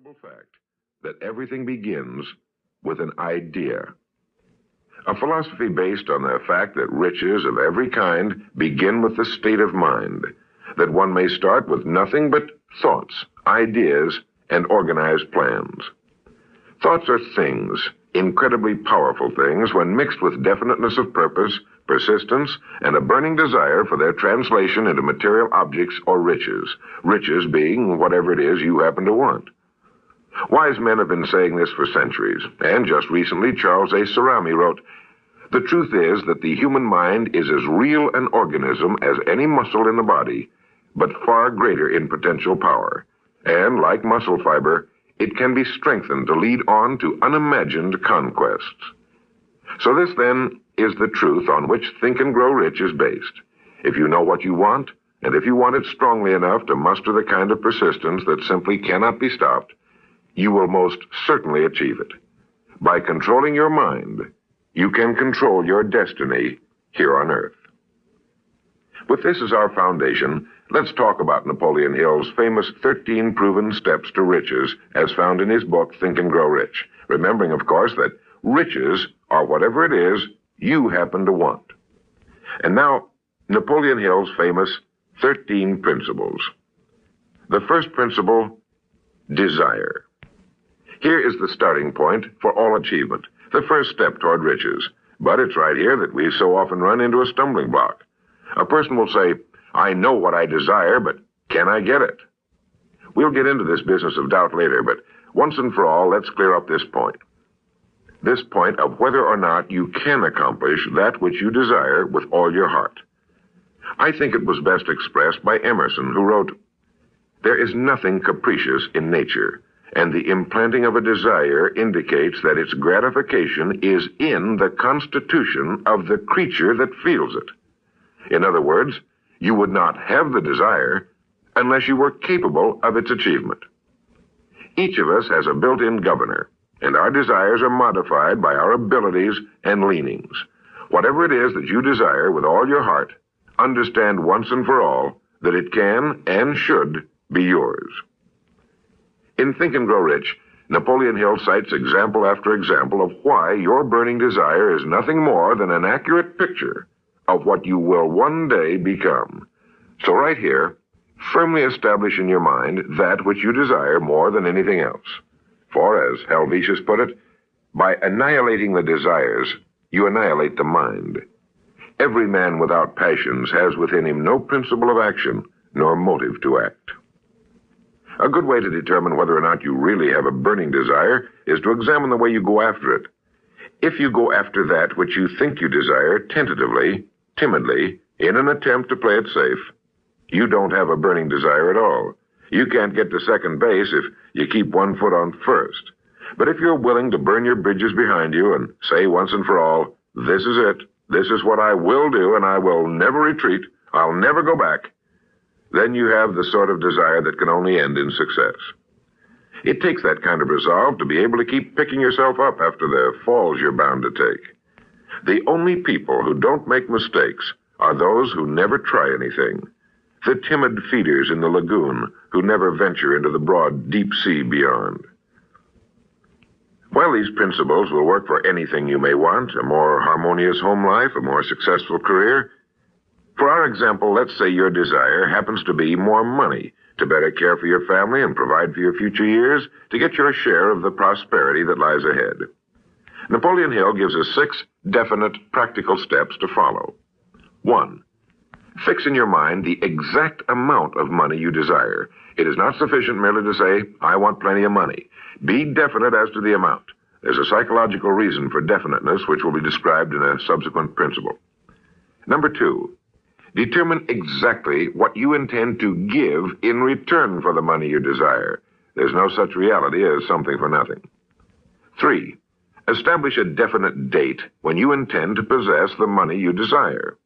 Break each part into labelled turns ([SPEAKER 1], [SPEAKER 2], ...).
[SPEAKER 1] unquestionable fact that everything begins with an idea. A philosophy based on the fact that riches of every kind begin with the state of mind, that one may start with nothing but thoughts, ideas, and organized plans. Thoughts are things, incredibly powerful things, when mixed with definiteness of purpose, persistence, and a burning desire for their translation into material objects or riches, riches being whatever it is you happen to want. Wise men have been saying this for centuries, and just recently Charles A. Cerami wrote, "The truth is that the human mind is as real an organism as any muscle in the body, but far greater in potential power, and like muscle fiber, it can be strengthened to lead on to unimagined conquests." So this, then, is the truth on which Think and Grow Rich is based. If you know what you want, and if you want it strongly enough to muster the kind of persistence that simply cannot be stopped, you will most certainly achieve it. By controlling your mind, you can control your destiny here on Earth. With this as our foundation, let's talk about Napoleon Hill's famous 13 proven steps to riches as found in his book, Think and Grow Rich. Remembering, of course, that riches are whatever it is you happen to want. And now, Napoleon Hill's famous 13 principles. The first principle, desire. Here is the starting point for all achievement, the first step toward riches. But it's right here that we so often run into a stumbling block. A person will say, "I know what I desire, but can I get it?" We'll get into this business of doubt later, but once and for all, let's clear up this point. This point of whether or not you can accomplish that which you desire with all your heart. I think it was best expressed by Emerson, who wrote, "There is nothing capricious in nature, and the implanting of a desire indicates that its gratification is in the constitution of the creature that feels it." In other words, you would not have the desire unless you were capable of its achievement. Each of us has a built-in governor, and our desires are modified by our abilities and leanings. Whatever it is that you desire with all your heart, understand once and for all that it can and should be yours. In Think and Grow Rich, Napoleon Hill cites example after example of why your burning desire is nothing more than an accurate picture of what you will one day become. So right here, firmly establish in your mind that which you desire more than anything else. For, as Helvetius put it, by annihilating the desires, you annihilate the mind. Every man without passions has within him no principle of action, nor motive to act. A good way to determine whether or not you really have a burning desire is to examine the way you go after it. If you go after that which you think you desire tentatively, timidly, in an attempt to play it safe, you don't have a burning desire at all. You can't get to second base if you keep one foot on first. But if you're willing to burn your bridges behind you and say once and for all, "This is it, this is what I will do, and I will never retreat, I'll never go back," then you have the sort of desire that can only end in success. It takes that kind of resolve to be able to keep picking yourself up after the falls you're bound to take. The only people who don't make mistakes are those who never try anything. The timid feeders in the lagoon who never venture into the broad, deep sea beyond. While these principles will work for anything you may want, a more harmonious home life, a more successful career, for our example, let's say your desire happens to be more money, to better care for your family and provide for your future years, to get your share of the prosperity that lies ahead. Napoleon Hill gives us 6 definite, practical steps to follow. 1. Fix in your mind the exact amount of money you desire. It is not sufficient merely to say, "I want plenty of money." Be definite as to the amount. There's a psychological reason for definiteness, which will be described in a subsequent principle. Number 2, determine exactly what you intend to give in return for the money you desire. There's no such reality as something for nothing. 3, establish a definite date when you intend to possess the money you desire.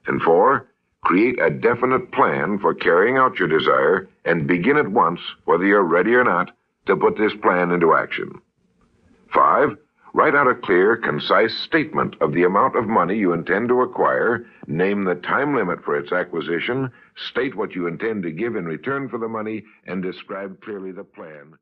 [SPEAKER 1] And 4, create a definite plan for carrying out your desire and begin at once, whether you're ready or not, to put this plan into action. 5, write out a clear, concise statement of the amount of money you intend to acquire, name the time limit for its acquisition, state what you intend to give in return for the money, and describe clearly the plan.